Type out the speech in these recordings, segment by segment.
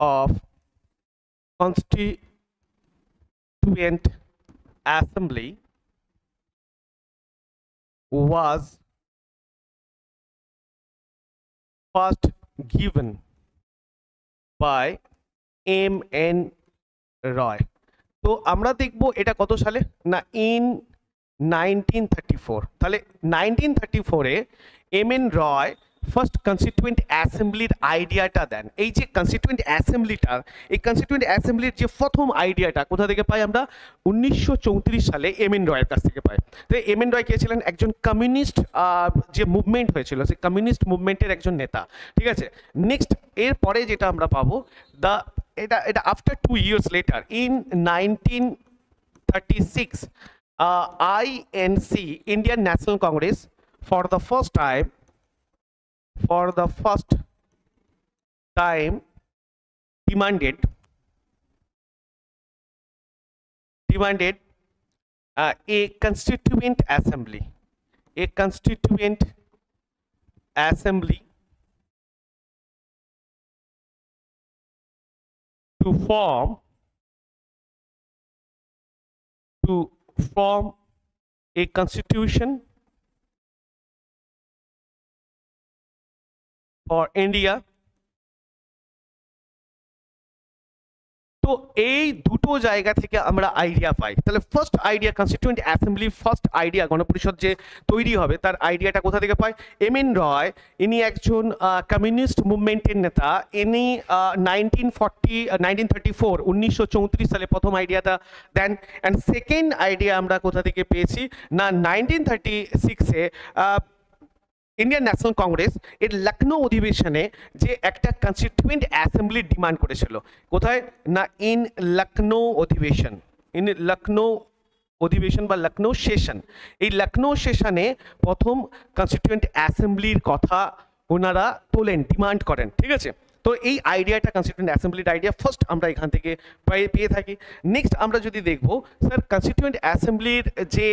of constituent assembly was first given by M.N. রয়। তো আমরা দেখব এটা কত সালে, না ইন 1934। তাহলে 1934-এ M.N. রয় ফার্স্ট কনস্টিটিউয়েন্ট অ্যাসেম্বলির আইডিয়াটা দেন। এই যে কনস্টিটিউয়েন্ট অ্যাসেম্বলিটা, এই কনস্টিটিউয়েন্ট অ্যাসেম্বলির যে প্রথম আইডিয়াটা কোথা থেকে পাই আমরা, 1934 সালে M.N. রয়ের কাছ থেকে পাই। তো M.N. রয় কে ছিলেন, একজন কমিউনিস্ট যে মুভমেন্ট হয়েছিল সেই কমিউনিস্ট মুভমেন্টের একজন নেতা, ঠিক আছে। নেক্সট এরপরে যেটা আমরা পাবো, এটা after 2 years later in 1936 INC Indian National Congress for the first time demanded a constituent assembly to form a constitution for India। তো এই দুটো জায়গা থেকে আমরা আইডিয়া পাই। তাহলে first idea constituent assembly, first idea গণপরিষদ যে তৈরি হবে তার আইডিয়াটা কোথা থেকে পাই, M.N. রয় ইনি একজন কমিউনিস্ট মুভমেন্টের নেতা। ইনি 1934 সালে প্রথম আইডিয়াটা দেন। অ্যান্ড সেকেন্ড আইডিয়া আমরা কোথা থেকে পেয়েছি, না 1936-এ ইন্ডিয়ান ন্যাশনাল কংগ্রেস এর লখনৌ অধিবেশনে যে একটা কনস্টিটিউয়েন্ট অ্যাসেম্বলি ডিমান্ড করেছিল, কোথায় না ইন লখনৌ অধিবেশন বা লখনৌ সেশন। এই লখনৌ সেশনে প্রথম কনস্টিটিউয়েন্ট অ্যাসেম্বলির কথা ওনারা তোলেন, ডিমান্ড করেন, ঠিক আছে। তো এই আইডিয়াটা কনস্টিটিউয়েন্ট অ্যাসেম্বলির আইডিয়া ফার্স্ট আমরা এখান থেকে পেয়ে থাকি। নেক্সট আমরা যদি দেখব স্যার কনস্টিটিউয়েন্ট অ্যাসেম্বলির যে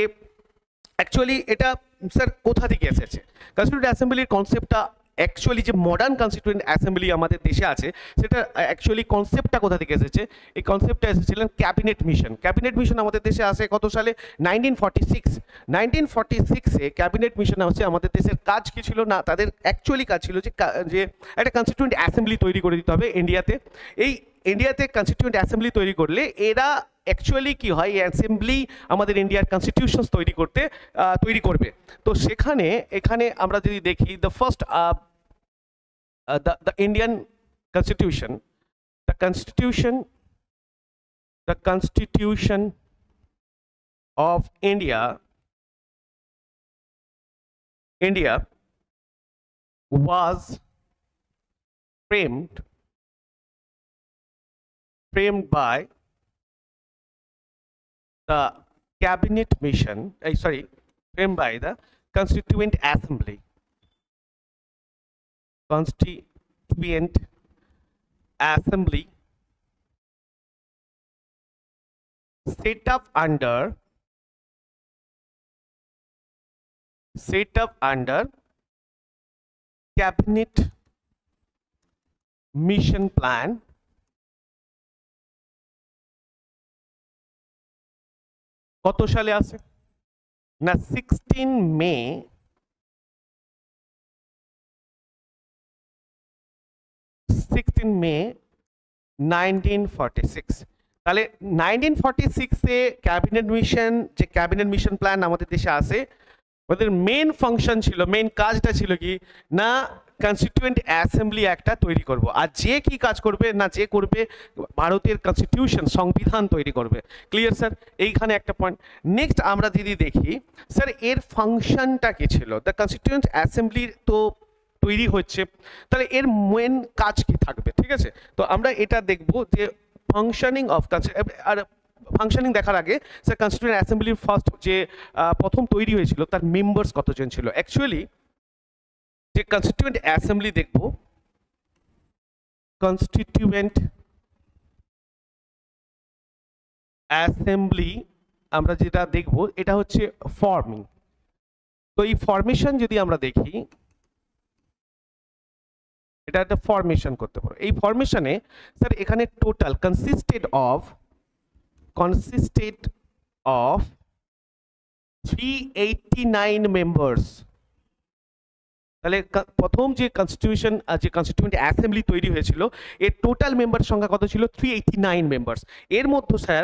অ্যাকচুয়ালি এটা স্যার কোথা থেকে এসেছে, কনস্টিটিউয়েন্ট অ্যাসেম্বলির কনসেপ্টটা অ্যাকচুয়ালি যে মডার্ন কনস্টিটিউয়েন্ট অ্যাসেম্বলি আমাদের দেশে আছে সেটা অ্যাকচুয়ালি কনসেপ্টটা কোথা থেকে এসেছে, এই কনসেপ্টটা এসেছিলেন ক্যাবিনেট মিশন আমাদের দেশে আসে কত সালে, 1946-এ ক্যাবিনেট মিশন আসে আমাদের দেশের। কাজ কি ছিল, না তাদের অ্যাকচুয়ালি কাজ ছিল যে একটা কনস্টিটিউয়েন্ট অ্যাসেম্বলি তৈরি করে দিতে হবে ইন্ডিয়াতে। এই ইন্ডিয়াতে কনস্টিটিউয়েন্ট অ্যাসেম্বলি তৈরি করলে এরা অ্যাকচুয়ালি কি হয়, অ্যাসেম্বলি আমাদের ইন্ডিয়ার কনস্টিটিউশনস তৈরি করবে। তো এখানে আমরা যদি দেখি the first the Indian constitution, the constitution of India was framed by the cabinet mission, framed by the constituent assembly set up under cabinet mission plan কত সালে আছে, না 16 মে 1946। তাহলে 1946-এ ক্যাবিনেট মিশন প্ল্যান আমাদের দেশে আসে। ওদের মেন ফাংশন ছিল, মেন কাজটা ছিল কি, না কনস্টিটিউয়েন্ট অ্যাসেম্বলি একটা তৈরি করব। আর যে কি কাজ করবে, না যে করবে ভারতের কনস্টিটিউশন সংবিধান তৈরি করবে। ক্লিয়ার স্যার, এইখানে একটা পয়েন্ট। নেক্সট আমরা যদি দেখি স্যার এর ফাংশনটা কি ছিল, দ্য কনস্টিটিউয়েন্ট অ্যাসেম্বলির তো তৈরি হচ্ছে, তাহলে এর মেন কাজ কি থাকবে, ঠিক আছে। তো আমরা এটা দেখব যে ফাংশনিং দেখার আগে স্যার কনস্টিটিউয়েন্ট অ্যাসেম্বলির ফার্স্ট যে প্রথম তৈরি হয়েছিল তার মেম্বার্স কতজন ছিল। অ্যাকচুয়ালি যে কনস্টিটিউয়েন্ট অ্যাসেম্বলি দেখব, কনস্টিটিউয়েন্ট অ্যাসেম্বলি আমরা যেটা দেখব এটা হচ্ছে ফর্মিং। তো এই ফরমেশন যদি আমরা দেখি, এটা একটা ফরমেশন করতে পারো। এই ফরমেশনে স্যার এখানে টোটাল কনসিস্টেড অফ 389 মেম্বার্স। তাহলে প্রথম যে কনস্টিটিউয়েন্ট অ্যাসেম্বলি তৈরি হয়েছিল এর টোটাল মেম্বার সংখ্যা কত ছিল? 389 মেম্বার্স। এর মধ্যে স্যার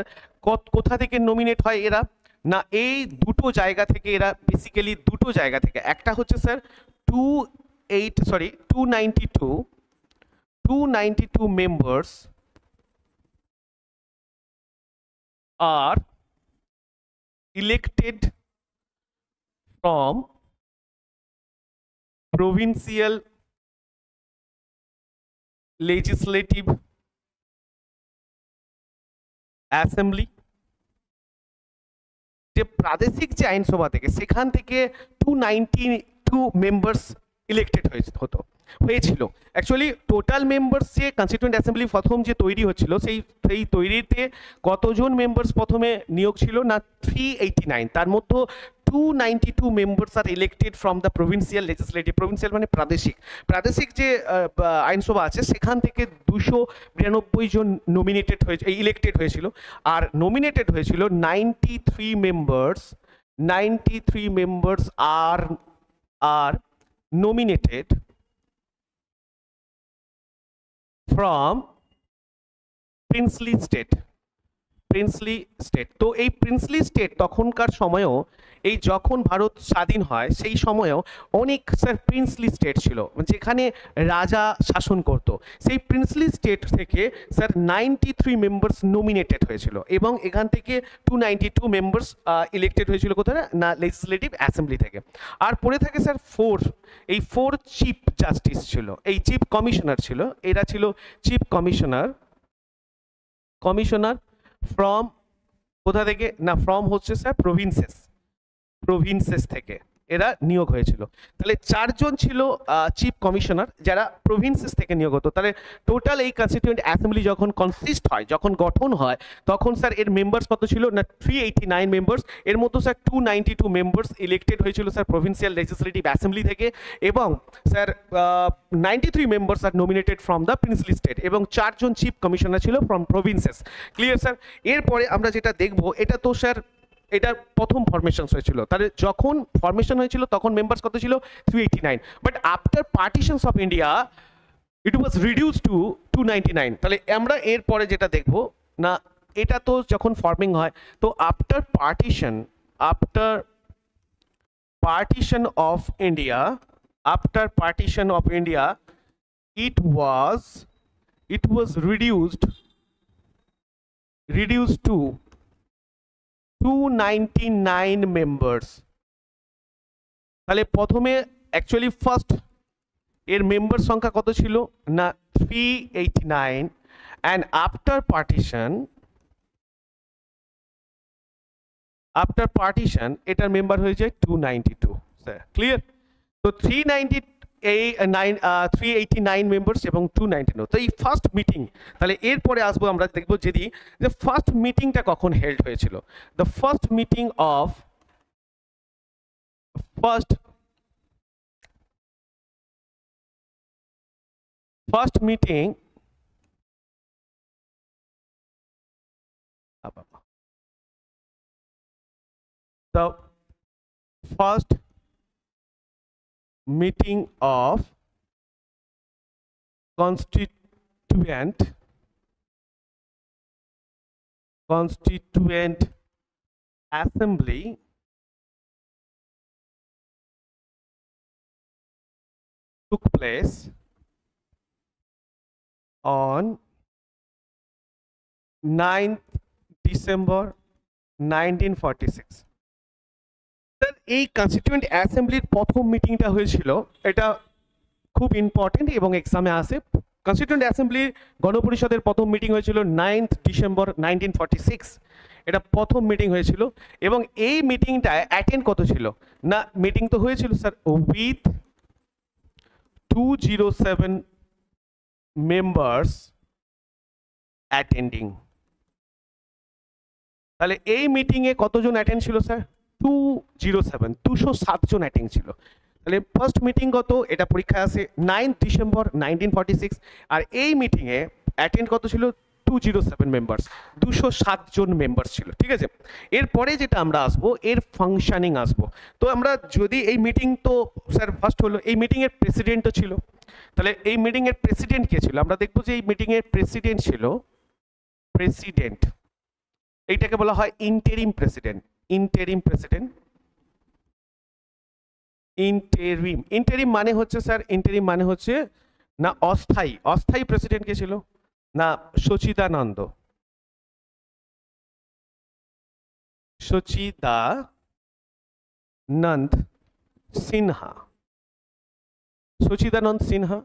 কোথা থেকে নমিনেট হয় এরা? না এই দুটো জায়গা থেকে, এরা বেসিক্যালি দুটো জায়গা থেকে। একটা হচ্ছে sir 292 members are elected from provincial legislative assembly, যে প্রাদেশিক যে আইনসভা থেকে, সেখান থেকে 292 মেম্বার্স ইলেক্টেড হয়েছিল। অ্যাকচুয়ালি টোটাল মেম্বার্স যে কনস্টিটিউয়েন্ট অ্যাসেম্বলি প্রথম যে তৈরি হচ্ছিল সেই তৈরিতে কতজন মেম্বার্স প্রথমে নিয়োগ ছিল? না 389। তার মধ্যে 292 members are elected from the provincial legislative. Provincial মানে প্রাদেশিক যে আইনসভা আছে সেখান থেকে 292 জন ইলেক্টেড হয়েছিল। আর নমিনেটেড হয়েছিল 93 members are nominated from princely state। তো এই প্রিন্সলি স্টেট তখনকার সময়ও, এই যখন ভারত স্বাধীন হয় সেই সময়েও অনেক স্যার প্রিন্সলি স্টেট ছিল যেখানে রাজা শাসন করত। সেই প্রিন্সলি স্টেট থেকে স্যার 93 মেম্বার্স নমিনেটেড হয়েছিল এবং এখান থেকে 292 মেম্বার্স ইলেক্টেড হয়েছিল কোথায়? না লেজিসলেটিভ অ্যাসেম্বলি থেকে। আর পড়ে থাকে স্যার এই 4 চিফ জাস্টিস ছিল, এই চিফ কমিশনার ছিল। এরা ছিল চিফ কমিশনার ফ্রম কোথা থেকে? না ফ্রম হচ্ছে স্যার প্রভিন্সেস থেকে এরা নিয়োগ হয়েছিল। তাহলে 4 জন ছিল চিফ কমিশনার যারা প্রভিন্সেস থেকে নিয়োগ হতো। তাহলে টোটাল এই কনস্টিটিউয়েন্ট অ্যাসেম্বলি যখন যখন গঠন হয় তখন স্যার এর মেম্বার্স কত ছিল? না 389 মেম্বার্স। এর মধ্যে স্যার 292 মেম্বার্স ইলেক্টেড হয়েছিল স্যার প্রভিন্সিয়াল লেজিসলেটিভ অ্যাসেম্বলি থেকে, এবং sir 93 members are nominated from the princely state, এবং 4 জন চিফ কমিশনার ছিল ফ্রম প্রভিন্সেস। Clear sir? এরপরে আমরা যেটা দেখবো, এটা তো স্যার এটা প্রথম ফরমেশন হয়েছিল। তাহলে যখন ফরমেশন হয়েছিল তখন মেম্বার্স কত ছিল? 389। But after partitions of India it was reduce to 299। তাহলে আমরা এরপরে যেটা দেখব, না এটা তো যখন ফর্মিং হয় তো after partition of India it was reduced to 299 members. তাহলে প্রথমে অ্যাকচুয়ালি ফার্স্ট এর মেম্বার সংখ্যা কত ছিল? না 389, and after partition এটার মেম্বার হয়ে যায় 292। Sir clear? তো 389 মেম্বার্স এবং 292। তো এই ফার্স্ট মিটিং, তাহলে এরপরে আসবো আমরা দেখবো যে ফার্স্ট মিটিংটা কখন হেল্ড হয়েছিল। The first meeting of constituent assembly took place on 9th December 1946। এই কনস্টিটিউয়েন্ট অ্যাসেম্বলির প্রথম মিটিংটা হয়েছিল, এটা খুব ইম্পর্টেন্ট এবং এক্সামে আসে। কনস্টিটিউয়েন্ট অ্যাসেম্বলির গণপরিষদের প্রথম মিটিং হয়েছিল 9th December 1946। এটা প্রথম মিটিং হয়েছিল এবং এই মিটিংটায় অ্যাটেন্ড কত ছিল? না মিটিং তো হয়েছিল স্যার উইথ 207 মেম্বার্স অ্যাটেন্ডিং। তাহলে এই মিটিংয়ে কতজন অ্যাটেন্ড ছিল স্যার? 207 জন অ্যাটেন্ড ছিল। তাহলে ফার্স্ট মিটিং কত, এটা পরীক্ষায় আসে 9 ডিসেম্বর 1946, আর এই মিটিংয়ে অ্যাটেন্ড কত ছিল 207 মেম্বার্স, 207 জন মেম্বার্স ছিল। ঠিক আছে, এরপরে যেটা আমরা আসবো এর ফাংশনিং আসবো। তো আমরা যদি এই মিটিং, তো স্যার ফার্স্ট হলো এই মিটিংয়ের প্রেসিডেন্টও ছিল, তাহলে এই মিটিংয়ের প্রেসিডেন্ট কে ছিল, আমরা দেখবো যে এই মিটিংয়ের প্রেসিডেন্ট ছিল প্রেসিডেন্ট, এইটাকে বলা হয় interim president. Interim president, interim, interim মানে হচ্ছে স্যার, ইন্টারিম মানে হচ্ছে না অস্থায়ী, অস্থায়ী প্রেসিডেন্ট কে ছিল না সচিদানন্দ, সচিদানন্দ সিনহা, সচিদানন্দ সিনহা।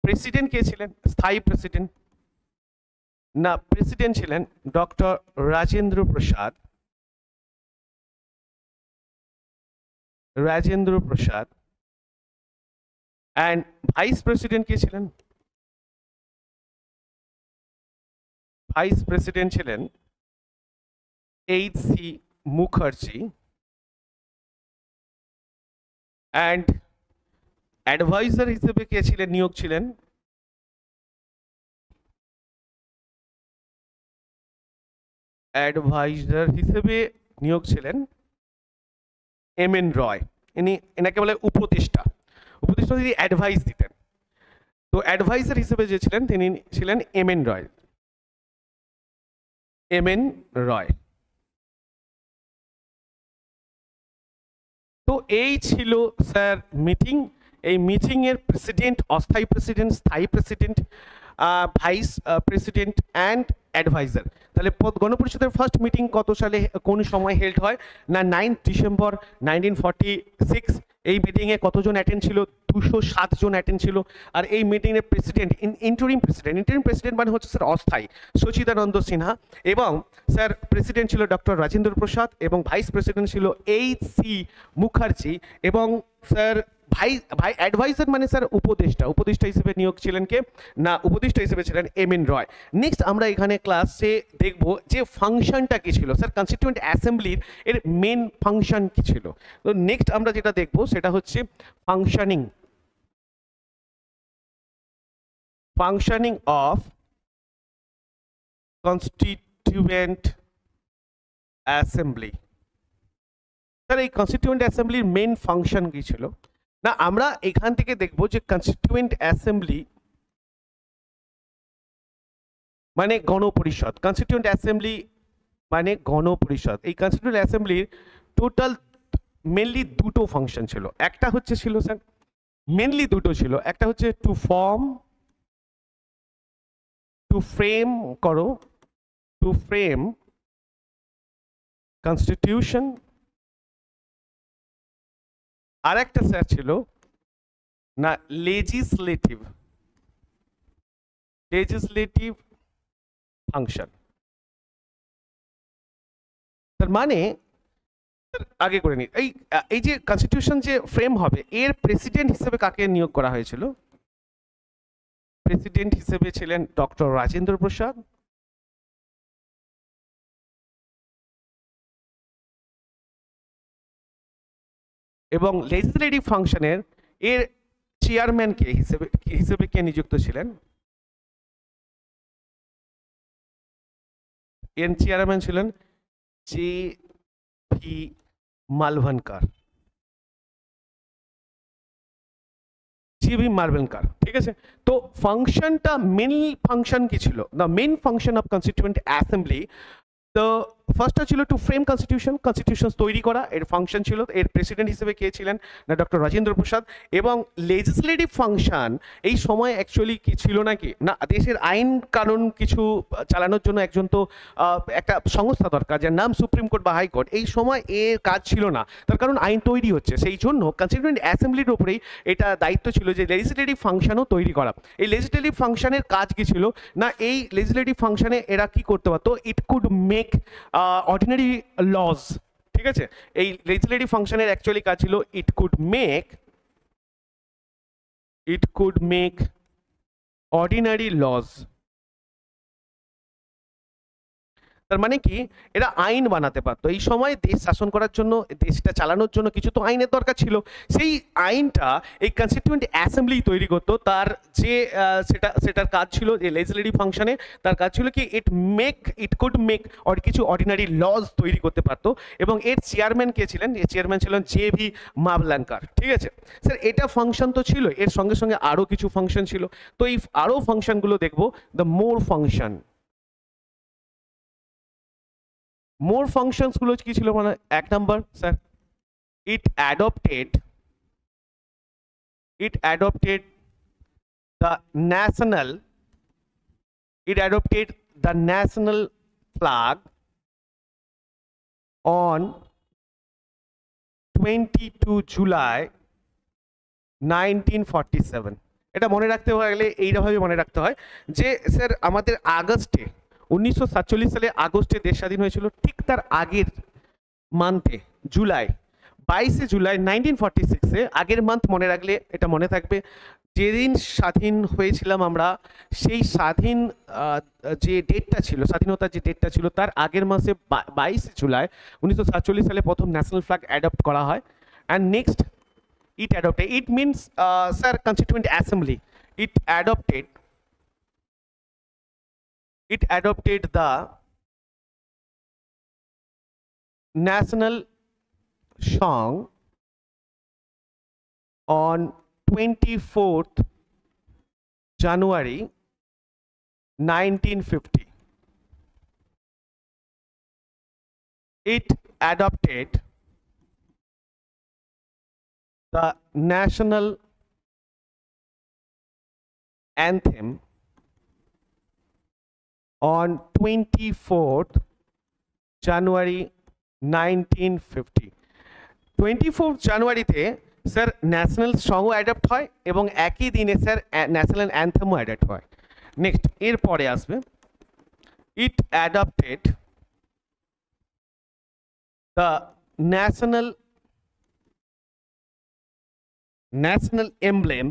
প্রেসিডেন্ট কে ছিলেন, স্থায়ী প্রেসিডেন্ট না, প্রেসিডেন্ট ছিলেন doctor Rajendra Prasad, Rajendra Prasad. And vice president কে ছিলেন, ভাইস প্রেসিডেন্ট ছিলেন এইচ.সি. মুখার্জি। অ্যান্ড অ্যাডভাইজার হিসেবে কে ছিলেন, নিয়োগ ছিলেন, অ্যাডভাইজার হিসেবে নিয়োগ ছিলেন এম.এন. রয়। এনাকে বলে উপদেষ্টা, উপদেষ্টা তিনি অ্যাডভাইস দিতেন। তো অ্যাডভাইজার হিসেবে যে ছিলেন তিনি ছিলেন এম.এন. রয়, এম.এন. রয়। তো এই ছিল স্যার মিটিং। এই মিটিং এর প্রেসিডেন্ট, অস্থায়ী প্রেসিডেন্ট, স্থায়ী president, vice president and adviser. তাহলে গণপরিষদের ফার্স্ট মিটিং কত সালে কোন সময় হেল্ড হয় না 9 ডিসেম্বর 1946। এই মিটিংয়ে কতজন অ্যাটেন্ড ছিল, 207 জন অ্যাটেন্ড ছিল। আর এই মিটিংয়ের president, interim president, interim president মানে হচ্ছে স্যার অস্থায়ী, সচিদানন্দ সিনহা। এবং স্যার প্রেসিডেন্ট ছিল ডক্টর রাজেন্দ্র প্রসাদ এবং ভাইস প্রেসিডেন্ট ছিল এইচ.সি. মুখার্জি। এবং স্যার ভাই অ্যাডভাইজার মানে স্যার উপদেষ্টা, উপদেষ্টা হিসেবে নিয়োগ ছিলেন কে না, উপদেষ্টা হিসেবে ছিলেন এম.এন. রয়। নেক্সট আমরা এখানে ক্লাসে দেখব যে ফাংশনটা কি ছিল স্যার, কনস্টিটিউয়েন্ট অ্যাসেম্বলির এর মেন ফাংশন কি ছিল। তো নেক্সট আমরা যেটা দেখব সেটা হচ্ছে functioning, functioning of constituent assembly. Sir এই কনস্টিটিউয়েন্ট অ্যাসেম্বলির মেন ফাংশন কি ছিল না, আমরা এখান থেকে দেখব যে কনস্টিটিউয়েন্ট অ্যাসেম্বলি মানে গণপরিষদ, কনস্টিটিউয়েন্ট অ্যাসেম্বলি মানে গণপরিষদ। এই কনস্টিটিউয়েন্ট অ্যাসেম্বলির টোটাল মেনলি দুটো ফাংশন ছিল। একটা হচ্ছে ছিল স্যার, মেনলি দুটো ছিল, একটা হচ্ছে টু ফর্ম, টু ফ্রেম করো, টু ফ্রেম কনস্টিটিউশন। আর একটা স্যার ছিল না লেজিসলেটিভ, লেজিসলেটিভ ফাংশন। তার মানে আগে করে নি, এই যে কনস্টিটিউশন যে ফ্রেম হবে এর প্রেসিডেন্ট হিসেবে কাকে নিয়োগ করা হয়েছিল, প্রেসিডেন্ট হিসেবে ছিলেন ডক্টর রাজেন্দ্র প্রসাদ। এবং লেজিসলেটিভ ফাংশনের এর চেয়ারম্যান কে হিসেবে কে নিযুক্ত ছিলেন, এর চেয়ারম্যান ছিলেন J.V. মালভানকার, J.V. মালভানকার। ঠিক আছে, তো ফাংশনটা মেন ফাংশন কি ছিল, the main function of constituent assembly, তো ফার্স্টটা ছিল টু ফ্রেম কনস্টিটিউশন, কনস্টিটিউশন তৈরি করা, এর ফাংশন ছিল। এর প্রেসিডেন্ট হিসেবে কে ছিলেন না ডক্টর রাজেন্দ্র প্রসাদ। এবং লেজিসলেটিভ ফাংশন এই সময় অ্যাকচুয়ালি কি ছিল নাকি না, দেশের আইন কানুন কিছু চালানোর জন্য একজন তো একটা সংস্থা দরকার যার নাম সুপ্রিম কোর্ট বা হাইকোর্ট। এই সময় এর কাজ ছিল না, তার কারণ আইন তৈরি হচ্ছে, সেই জন্য কনস্টিটিউয়েন্ট অ্যাসেম্বলির উপরেই এটা দায়িত্ব ছিল যে লেজিসলেটিভ ফাংশনও তৈরি করা। এই লেজিসলেটিভ ফাংশনের কাজ কি ছিল না, এই লেজিসলেটিভ ফাংশনে এরা কি করতে পারতো, it could make ordinary laws. ঠিক আছে, এই লেজিসলেটিভ ফাংশনের অ্যাকচুয়ালি কাজ ছিল it could make ordinary laws. তার মানে কি, এরা আইন বানাতে পারতো। এই সময় দেশ শাসন করার জন্য, দেশটা চালানোর জন্য কিছু তো আইনের দরকার ছিল। সেই আইনটা এই কনস্টিটিউয়েন্ট অ্যাসেম্বলি তৈরি করতো। তার যে সেটার কাজ ছিল, যে লেজিসলেটিভ ফাংশনে তার কাজ ছিল কি, ইট কুড মেক কিছু অর্ডিনারি লজ তৈরি করতে পারতো। এবং এর চেয়ারম্যান কে ছিলেন? এর চেয়ারম্যান ছিলেন জে.ভি. মাভলাঙ্কার। ঠিক আছে স্যার, এটা ফাংশন তো ছিল, এর সঙ্গে সঙ্গে আরও কিছু ফাংশন ছিল। তো এই আরও ফাংশনগুলো দেখবো। দ্য মোর ফাংশনস গুলো কি ছিল? মানে 1 number sir, it adopted the national it adopted the national flag on 22 July 1947। এটা মনে রাখতে গেলে এইভাবে মনে রাখতে হয় যে স্যার আমাদের আগস্টে 1947 সালে আগস্টে দেশ স্বাধীন হয়েছিল। ঠিক তার আগের মান্থে জুলাই, 22 জুলাই 1946-এ, আগের মান্থ মনে রাখলে এটা মনে থাকবে, যেদিন স্বাধীন হয়েছিলাম আমরা, সেই স্বাধীন যে ডেটটা ছিল, স্বাধীনতার যে ডেটটা ছিল, তার আগের মাসে 22 জুলাই 1947 সালে প্রথম ন্যাশনাল ফ্ল্যাগ অ্যাডপ্ট করা হয়। And next it means sir constituent assembly. it adopted the national song on 24th January 1950. It adopted the national anthem on 24th January 1950। 24th জানুয়ারিতে স্যার ন্যাশনাল সংও অ্যাডপ্ট হয় এবং একই দিনে sir national অ্যান্থেমও adopt হয়। Next এরপরে আসবে, it adopted the national emblem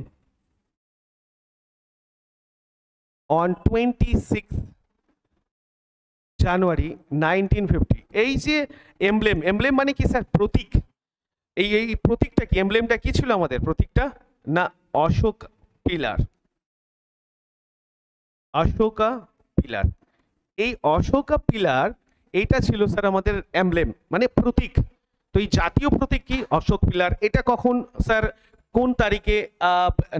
on 26th January 1950। এই যে এমব্লেম মানে কি স্যার? প্রতীক। এই প্রতীকটা কি, এমব্লেমটা কি ছিল আমাদের প্রতীকটা? না, অশোকা পিলার। এই অশোকা পিলার, এইটা ছিল স্যার আমাদের এমব্লেম, মানে প্রতীক। তো এই জাতীয় প্রতীক কি? অশোক পিলার। এটা কখন স্যার, কোন তারিখে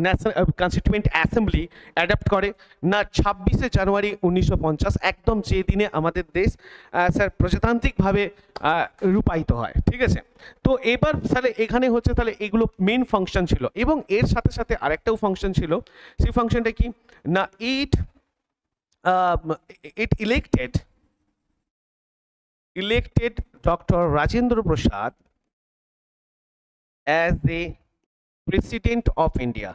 ন্যাশনাল কনস্টিটিউয়েন্ট অ্যাসেম্বলি অ্যাডপ্ট করে? না, 26 জানুয়ারি 1950, একদম যে দিনে আমাদের দেশ স্যার প্রজাতান্ত্রিকভাবে রূপায়িত হয়। ঠিক আছে, তো এবার তাহলে এখানে হচ্ছে, তাহলে এগুলো মেন ফাংশন ছিল। এবং এর সাথে সাথে আরেকটাও ফাংশন ছিল। সেই ফাংশনটা কি? না, ইট elected Dr. Rajendra Prasad as the President of India।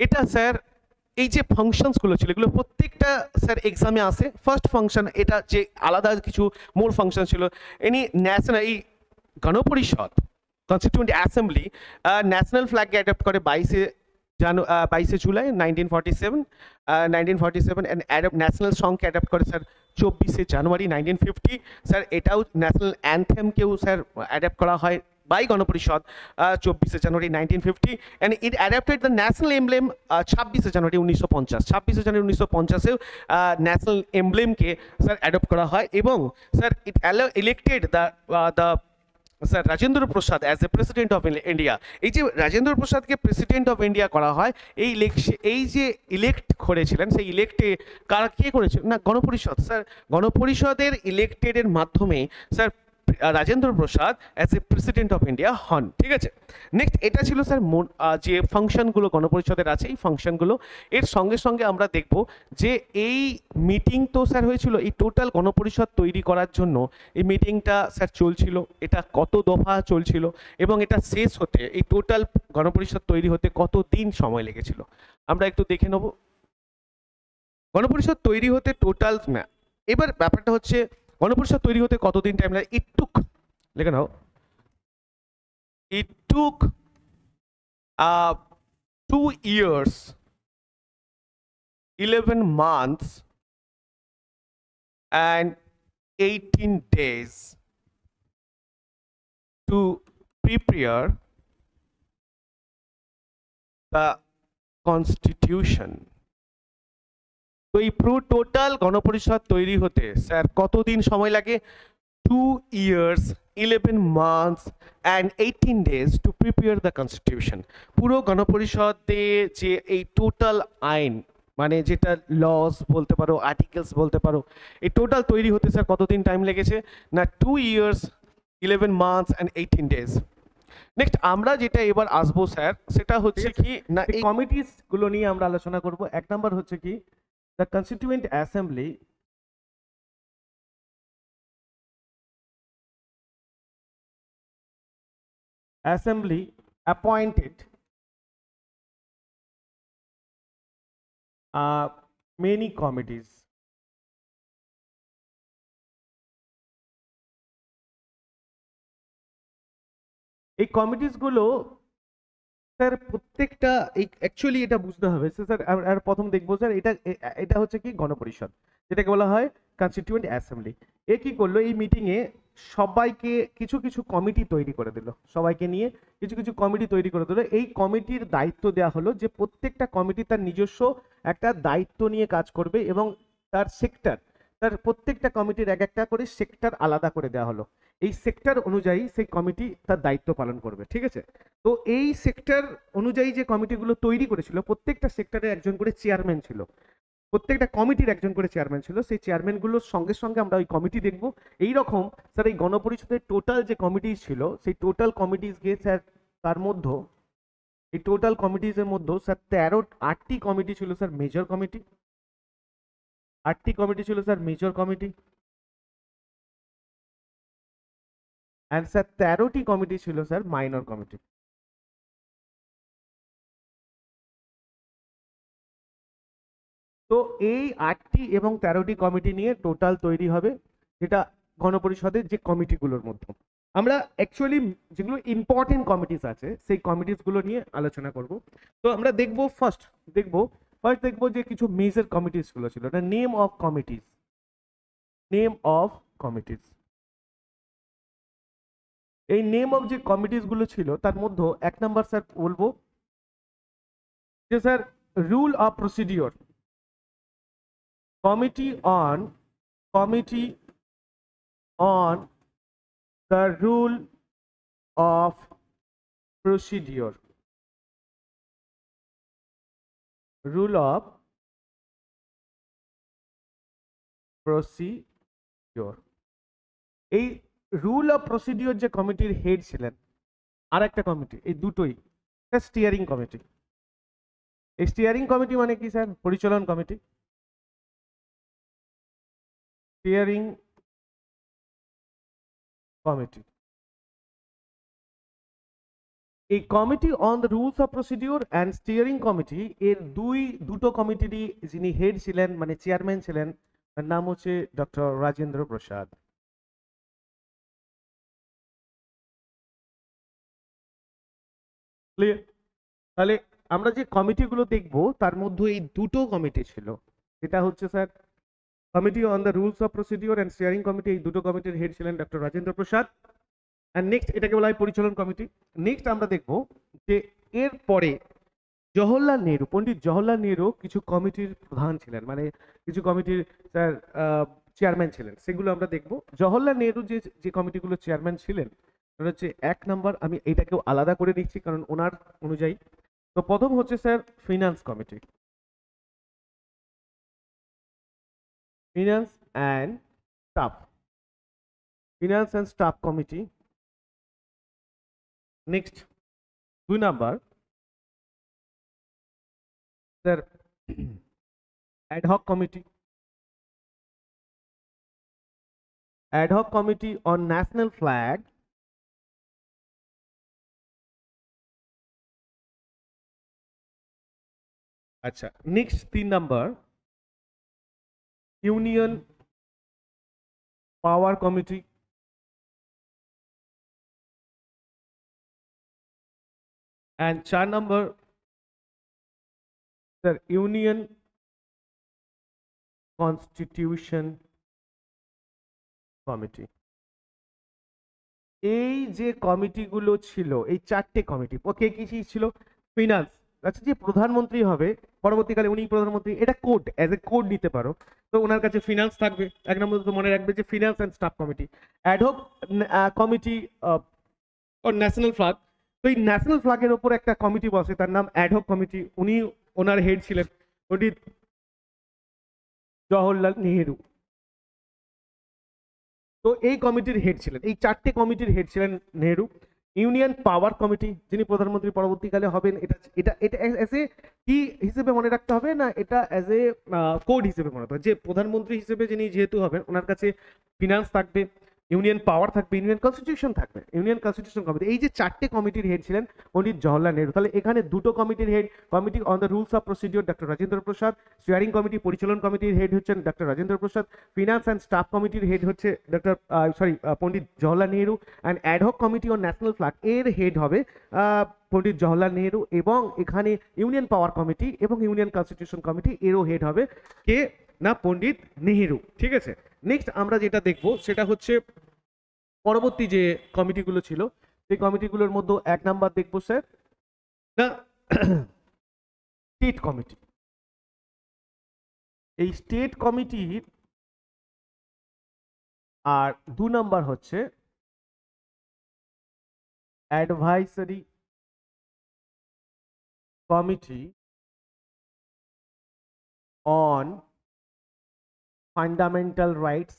এটা স্যার, এই যে ফাংশনস গুলো ছিল, এগুলো প্রত্যেকটা স্যার এক্সামে আসে। ফার্স্ট ফাংশন, এটা যে আলাদা কিছু মোর ফাংশন ছিল, এনি ন্যাশনাল, এই গণপরিষদ constituent assembly national flag adopt করে 22 জুলাই 1947 অ্যান্ড ন্যাশনাল সংকে অ্যাডপ্ট করে স্যার 24 জানুয়ারি 1950। স্যার এটাও ন্যাশনাল অ্যান্থেমকেও স্যার অ্যাডপ্ট করা হয় বাই গণপরিষদ 24 January 1950। And it adapted the national emblem 26 January 1950। 26 জানুয়ারি 1950-এও ন্যাশনাল এমব্লেমকে স্যার অ্যাডপ্ট করা হয়। এবং sir it elected the sir Rajendra Prasad as A president of India. এই যে রাজেন্দ্র প্রসাদকে প্রেসিডেন্ট অফ ইন্ডিয়া করা হয়, এই যে ইলেক্ট করেছিলেন, সেই ইলেক্টে কে করেছিলেন? না, গণপরিষদ। স্যার গণপরিষদের ইলেক্টেডের মাধ্যমে sir Rajendra Prasad as A president of India হন। ঠিক আছে, নেক্সট এটা ছিল স্যার যে ফাংশনগুলো গণপরিষদের আছে, এই ফাংশনগুলো। এর সঙ্গে সঙ্গে আমরা দেখব যে এই মিটিং তো স্যার হয়েছিল, এই টোটাল গণপরিষদ তৈরি করার জন্য এই মিটিংটা স্যার চলছিল। এটা কত দফা চলছিল এবং এটা শেষ হতে, এই টোটাল গণপরিষদ তৈরি হতে কত দিন সময় লেগেছিল আমরা একটু দেখে নেব। গণপরিষদ তৈরি হতে টোটাল, এবার ব্যাপারটা হচ্ছে গণপরিষদ তৈরি হতে কতদিন টাইম লাগে? লিখে নাও, it took 2 years 11 months and 18 days to prepare the constitution. তো এই পুরো টোটাল গণপরিষদ তৈরি হতে স্যার কতদিন সময় লাগে? 2 years 11 months and 18 days to prepare the constitution. পুরো গণপরিষদে যে এই টোটাল আইন মানে যেটা লস বলতে পারো, আর্টিকেলস বলতে পারো, এই টোটাল তৈরি হতে স্যার কতদিন টাইম লেগেছে? না 2 years 11 months and 18 days. Next আমরা যেটা এবার আসবো স্যার সেটা হচ্ছে কি না এই কমিটিস গুলো নিয়ে আমরা আলোচনা করব। এক নাম্বার হচ্ছে কি the constituent assembly appointed many committees. এই কমিটিস গুলো স্যার প্রত্যেকটা অ্যাকচুয়ালি এটা বুঝতে হবে স্যার। আর প্রথম দেখবো স্যার এটা হচ্ছে কি গণপরিষদ, যেটাকে বলা হয় কনস্টিটিউয়েন্ট অ্যাসেম্বলি। এ কি করলো এই মিটিংয়ে সবাইকে কিছু কিছু কমিটি তৈরি করে দিল, সবাইকে নিয়ে কিছু কিছু কমিটি তৈরি করে দিল। এই কমিটির দায়িত্ব দেওয়া হলো যে প্রত্যেকটা কমিটি তার নিজস্ব একটা দায়িত্ব নিয়ে কাজ করবে এবং তার সেক্টর, তার প্রত্যেকটা কমিটির এক একটা করে সেক্টর আলাদা করে দেওয়া হলো। এই সেক্টর অনুযায়ী সেই কমিটি তার দায়িত্ব পালন করবে, ঠিক আছে? তো এই সেক্টর অনুযায়ী যে কমিটিগুলো তৈরি করেছিল প্রত্যেকটা সেক্টরে একজন করে চেয়ারম্যান ছিল, প্রত্যেকটা কমিটির একজন করে চেয়ারম্যান ছিল। সেই চেয়ারম্যানগুলোর সঙ্গে সঙ্গে আমরা ওই কমিটি দেখব। এই রকম স্যার এই গণপরিষদের টোটাল যে কমিটি ছিল সেই টোটাল কমিটিস গিয়ে স্যার তার মধ্যে এই টোটাল কমিটিসের মধ্যে স্যার 8টি কমিটি ছিল স্যার মেজর কমিটি, 8টি কমিটি ছিল sir major committee, and sir 13টি কমিটি ছিল স্যার মাইনর কমিটি। তো এই 8টি এবং 13টি কমিটি নিয়ে টোটাল তৈরি হবে যেটা গণপরিষদের যে কমিটিগুলোর মধ্যে আমরা অ্যাকচুয়ালি যেগুলো ইম্পর্টেন্ট কমিটিস আছে সেই কমিটিসগুলো নিয়ে আলোচনা করব। তো আমরা ফার্স্ট দেখবো যে কিছু মেজর কমিটিসগুলো ছিল। এটা নেম অফ কমিটিস। এই নেম অফ যে কমিটিসগুলো ছিল তার মধ্যে এক নাম্বার স্যার বলবো যে sir rule of procedure, committee on the rule of procedure, rule of procedure। এই রুল অফ প্রসিডিওর যে কমিটির হেড ছিলেন আর একটা কমিটি, এই দুটোই স্টিয়ারিং কমিটি। এই স্টিয়ারিং কমিটি মানে কি স্যার? পরিচালন কমিটি। স্টিয়ারিং কমিটি, এই committee on the rules of procedure and steering committee এর দুটো কমিটিরই যিনি হেড ছিলেন মানে চেয়ারম্যান ছিলেন তার নাম হচ্ছে ডক্টর রাজেন্দ্র প্রসাদ। ক্লিয়ার? তাহলে আমরা যে কমিটিগুলো দেখব তার মধ্যে এই দুটো কমিটি ছিল, যেটা হচ্ছে sir committee on the rules of procedure and steering committee. এই দুটো কমিটির হেড ছিলেন doctor Rajendra Prasad. And next এটাকে বলা হয় পরিচালন কমিটি। নেক্সট আমরা দেখব যে এর পরে জওহরলাল নেহরু, পণ্ডিত জওহরলাল নেহরু কিছু কমিটির প্রধান ছিলেন, মানে কিছু কমিটির স্যার চেয়ারম্যান ছিলেন, সেগুলো আমরা দেখব। জওহরলাল নেহরু যে যে কমিটিগুলো চেয়ারম্যান ছিলেন সেটা হচ্ছে এক নাম্বার, আমি এটাকেও আলাদা করে নিচ্ছি কারণ ওনার অনুযায়ী। তো প্রথম হচ্ছে sir finance committee, finance and staff committee. Next 2 number sir ad hoc committee on national flag, আচ্ছা। Next 3 number union power committee, and 4 number sir union constitution committee. এই যে কমিটিগুলো ছিল, এই চারটে কমিটি, ওকে কি কি ছিল? ফিনান্স, আচ্ছা যে প্রধানমন্ত্রী হবে পরবর্তীকালে উনি প্রধানমন্ত্রী, এটা কোড, অ্যাজ এ কোড নিতে পারো। তো ওনার কাছে ফিনান্স থাকবে, এক নম্বর তো মনে রাখবে যে finance and staff committee. Ad hoc committee on national flag, তো এই ন্যাশনাল ফ্ল্যাগের ওপর একটা কমিটি বসে, তার নাম অ্যাডহক কমিটি, উনি ওনার হেড ছিলেন পণ্ডিত জওহরলাল নেহেরু। তো এই কমিটির হেড ছিলেন, এই চারটে কমিটির হেড ছিলেন নেহেরু। ইউনিয়ন পাওয়ার কমিটি, যিনি প্রধানমন্ত্রী পরবর্তীকালে হবেন, এটা এটা এটা অ্যাজ এ কি হিসেবে মনে রাখতে হবে না, এটা অ্যাজ এ কোড হিসেবে মনে রাখতে হবে যে প্রধানমন্ত্রী হিসেবে যিনি যেহেতু হবেন ওনার কাছে ফিনান্স থাকবে, ইউনিয়ন পাওয়ার থাকবে, ইউনিয়ন কনস্টিটিউশন থাকবে, ইউনিয়ন কনস্টিটিউশন কমিটি। এই যে চারটে কমিটির হেড ছিলেন পণ্ডিত জওহরলাল নেহরু। তাহলে এখানে দুটো কমিটির head, committee on the rules of procedure doctor Rajendra Prasad, steering committee পরিচালন কমিটির হেড হচ্ছেন doctor Rajendra Prasad, finance and staff কমিটির হেড হচ্ছে doctor Pandit Jawaharlal Nehru, and ad hoc committee on national flag এর হেড হবে পণ্ডিত জওহরলাল নেহরু, এবং এখানে ইউনিয়ন পাওয়ার কমিটি এবং ইউনিয়ন কনস্টিটিউশন কমিটি এরও হেড হবে কে না, পণ্ডিত নেহেরু। ঠিক আছে, নেক্সট আমরা যেটা দেখব সেটা হচ্ছে পরবর্তী যে কমিটিগুলো ছিল সেই কমিটিগুলোর মধ্যে এক নাম্বার দেখবো স্যার না স্টেট কমিটি। এই স্টেট কমিটির আর দু নাম্বার হচ্ছে advisory committee on fundamental rights,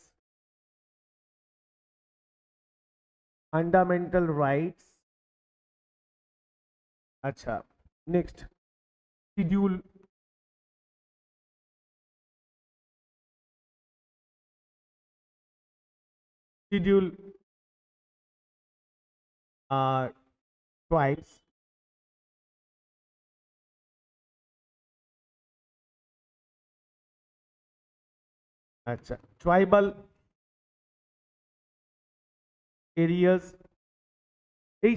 আচ্ছা নেক্সট শিডিউল ট্রাইবস, আচ্ছা ট্রাইবাল এরিয়াস। এই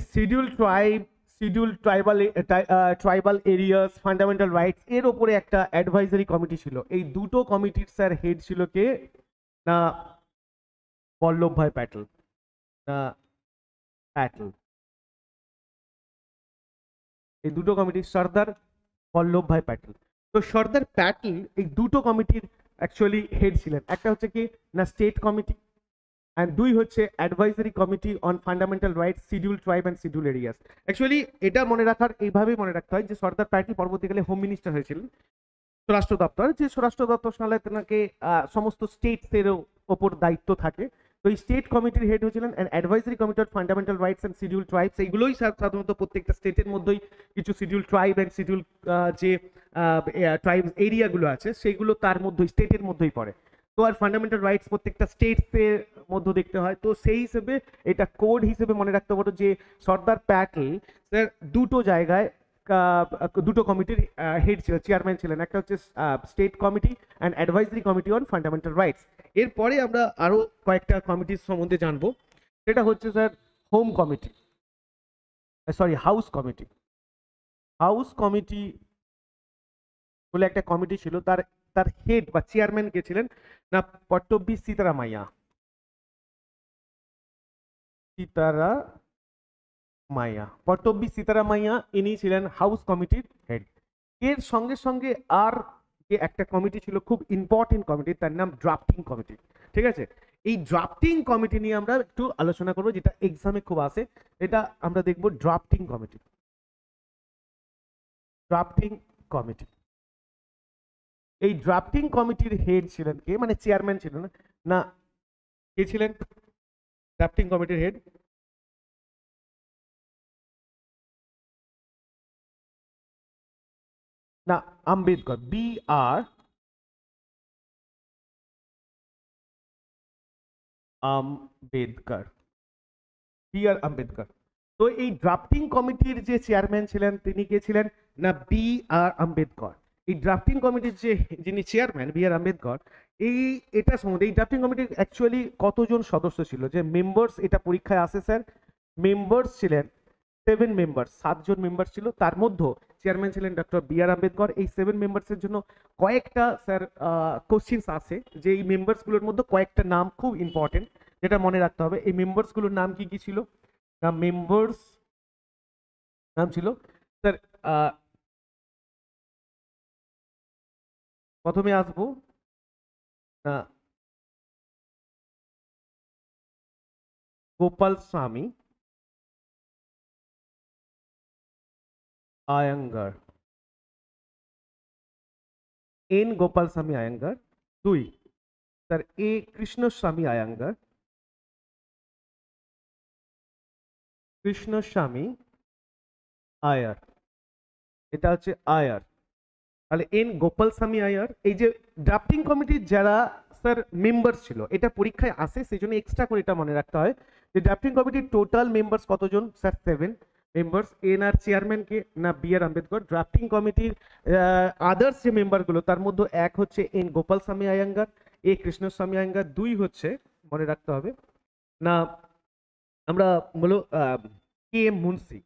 ট্রাইবাল এরিয়াস, ফান্ডামেন্টাল রাইটস এর ওপরে একটা অ্যাডভাইজারি কমিটি ছিল। এই দুটো কমিটির স্যার হেড ছিল কে না বল্লভভাই প্যাটেল, না প্যাটেল। এই দুটো কমিটি সর্দার বল্লভভাই প্যাটেল। তো সর্দার প্যাটেল এই দুটো কমিটির অ্যাকচুয়ালি হেড ছিলেন, একটা হচ্ছে কি না স্টেট কমিটি, অ্যান্ড দুই হচ্ছে advisory committee on fundamental rights, schedule tribe and schedule areas. Actually এটা মনে রাখার এইভাবেই মনে রাখতে হয় যে সর্দার প্যাটেল পরবর্তীকালে হোম মিনিস্টার হয়েছিলেন, স্বরাষ্ট্র দপ্তর, যে স্বরাষ্ট্র দপ্তর সামলায় তেনাকে সমস্ত স্টেটসেরও ওপর দায়িত্ব থাকে। তো এই স্টেট কমিটির হেড হয়েছিলেন and advisory committee on fundamental rights and schedule tribes. এইগুলোই সাধারণত প্রত্যেকটা স্টেটের মধ্যেই কিছু শিডিউল ট্রাইব অ্যান্ড শিডিউল যে ট্রাইবস এরিয়াগুলো আছে সেইগুলো তার মধ্যেই স্টেটের মধ্যেই পড়ে। তো আর ফান্ডামেন্টাল রাইটস প্রত্যেকটা স্টেটসের মধ্যে দেখতে হয়, তো সেই হিসেবে এটা কোড হিসেবে মনে রাখতে পারো যে সর্দার প্যাটেল স্যার দুটো জায়গায় দুটো কমিটির হেড ছিল, চেয়ারম্যান ছিলেন, একটা হচ্ছে state committee and advisory committee on fundamental rights. এরপরে আমরা আরো কয়েকটা কমিটির সম্বন্ধে জানবো, সেটা হচ্ছে sir home committee, sorry house committee. House committee বলে একটা কমিটি ছিল, তার তার হেড বা চেয়ারম্যান কে ছিলেন না পট্টবি সীতারামাইয়া, পট্টবি সীতারামাইয়া ইনি ছিলেন হাউস কমিটির হেড। এর সঙ্গে সঙ্গে আর যে একটা কমিটি ছিল খুব ইম্পর্টেন্ট কমিটি, তার নাম ড্রাফটিং কমিটি। ঠিক আছে, এই ড্রাফটিং কমিটি নিয়ে আমরা একটু আলোচনা করবো, যেটা এক্সামে খুব আসে। এটা আমরা দেখবো ড্রাফটিং কমিটি। এই ড্রাফটিং কমিটির হেড ছিলেন কে, মানে চেয়ারম্যান ছিলেন না কে ছিলেন ড্রাফটিং কমিটির হেড? না আম্বেদকর, আম্বেদকর। তো এই ড্রাফটিং কমিটির যে চেয়ারম্যান ছিলেন তিনি কে ছিলেন না আম্বেদকর। এই ড্রাফটিং কমিটির যে যিনি চেয়ারম্যান আম্বেদকর, এটা সম্বন্ধে এই ড্রাফটিং কমিটির অ্যাকচুয়ালি কতজন সদস্য ছিল, যে মেম্বার্স, এটা পরীক্ষায় আসে স্যার। মেম্বার্স ছিলেন 7 মেম্বার, 7 জন মেম্বার ছিল, তার মধ্যে চেয়ারম্যান ছিলেন ডক্টর বি আর আম্বেদকর। এই 7 মেম্বার্সের জন্য কয়েকটা স্যার কোশ্চিনস আছে, যে এই মেম্বার্সগুলোর মধ্যে কয়েকটা নাম খুব ইম্পর্টেন্ট, যেটা মনে রাখতে হবে। এই মেম্বার্সগুলোর নাম কি কি ছিল? মেম্বার্স নাম ছিল স্যার, প্রথমে আসবো গোপাল স্বামী আয়াঙ্গার, এন গোপাল স্বামী আয়াঙ্গার। 2 স্যার এ কৃষ্ণস্বামী আয়াঙ্গার, কৃষ্ণস্বামী আয়ার, এটা হচ্ছে আয়ার। তাহলে এন গোপাল স্বামী আয়ার। এই যে ড্রাফটিং কমিটির যারা স্যার মেম্বার ছিল, এটা পরীক্ষায় আসে, সেই জন্য এক্সট্রা করে এটা মনে রাখতে হয় যে ড্রাফটিং কমিটির টোটাল মেম্বার্স কতজন? Sir 7 members. এন আর চেয়ারম্যান কে? না, বি আর আম্বেদকর। ড্রাফটিং কমিটির আদার্স যে মেম্বারগুলো, তার মধ্যে এক হচ্ছে এন গোপাল স্বামী আয়াঙ্গার, এ কৃষ্ণস্বামী আয়াঙ্গার। 2 হচ্ছে মনে রাখতে হবে না, আমরা বলো K M Munshi,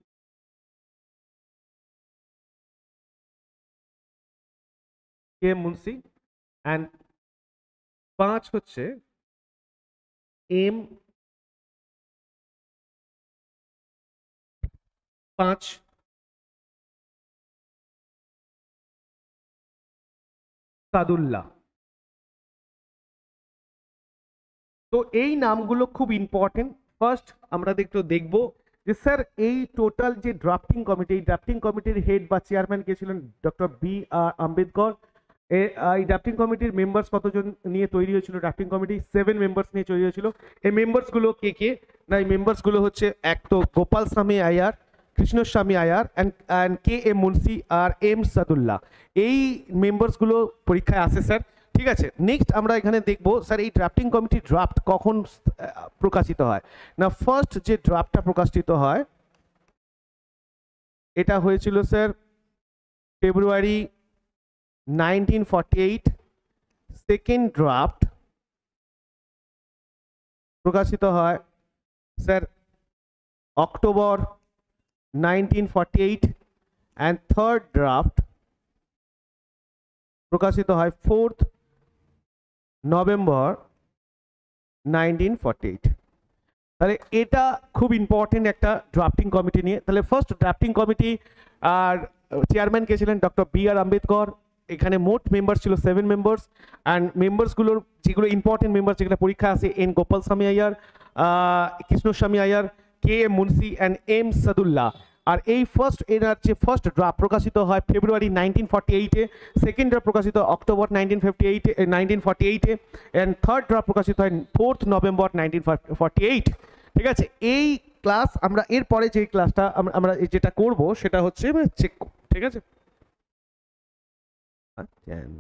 K M Munshi. And 5 হচ্ছে এম 5 সাদুল্লাহ। তো এই নামগুলো খুব ইম্পর্টেন্ট। ফার্স্ট আমরা দেখবো যে স্যার এই টোটাল যে ড্রাফটিং কমিটি, এই ড্রাফটিং কমিটির হেড বা চেয়ারম্যান কে ছিলেন ডক্টর বি আর আম্বেদকর। এই ড্রাফটিং কমিটির মেম্বার্স কতজন নিয়ে তৈরি হয়েছিল? ড্রাফটিং কমিটি 7 মেম্বার্স নিয়ে তৈরি হয়েছিল। এই মেম্বার্সগুলো কে কে? না, এই মেম্বার্সগুলো হচ্ছে এক তো Gopal Swami Ayyar, Krishnaswami Ayyar, and K M Munshi আর এম সাদুল্লাহ। এই মেম্বার্সগুলো পরীক্ষায় আসে স্যার, ঠিক আছে। নেক্সট আমরা এখানে দেখবো স্যার এই ড্রাফটিং কমিটির ড্রাফট কখন প্রকাশিত হয়। না, ফার্স্ট যে ড্রাফটটা প্রকাশিত হয় এটা হয়েছিল স্যার ফেব্রুয়ারি 1948। সেকেন্ড ড্রাফট প্রকাশিত হয় sir October 1948, and third draft প্রকাশিত হয় 4th নভেম্বর 1948। তাহলে এটা খুব ইম্পর্টেন্ট একটা ড্রাফটিং কমিটি নিয়ে। তাহলে ফার্স্ট ড্রাফটিং কমিটি আর চেয়ারম্যান কে ছিলেন ডক্টর বি আর আম্বেদকর। এখানে মোট মেম্বার ছিল 7 মেম্বার্স, অ্যান্ড মেম্বার্সগুলোর যেগুলো ইম্পর্টেন্ট মেম্বার যেগুলো পরীক্ষা আসে, N Gopal Swami Ayyar, Krishnaswami Ayyar, K M Munshi and M Saadullah. আর এই ফার্স্ট ড্রাফট প্রকাশিত হয় ফেব্রুয়ারি 1948-এ, সেকেন্ড ড্রাফট প্রকাশিত অক্টোবর 1948-এ, অ্যান্ড থার্ড ড্রাফট প্রকাশিত হয় 4th নভেম্বর 1948। ঠিক আছে। এই ক্লাস আমরা এরপরে যে ক্লাসটা আমরা যেটা করব সেটা হচ্ছে চেক, ঠিক আছে। কেন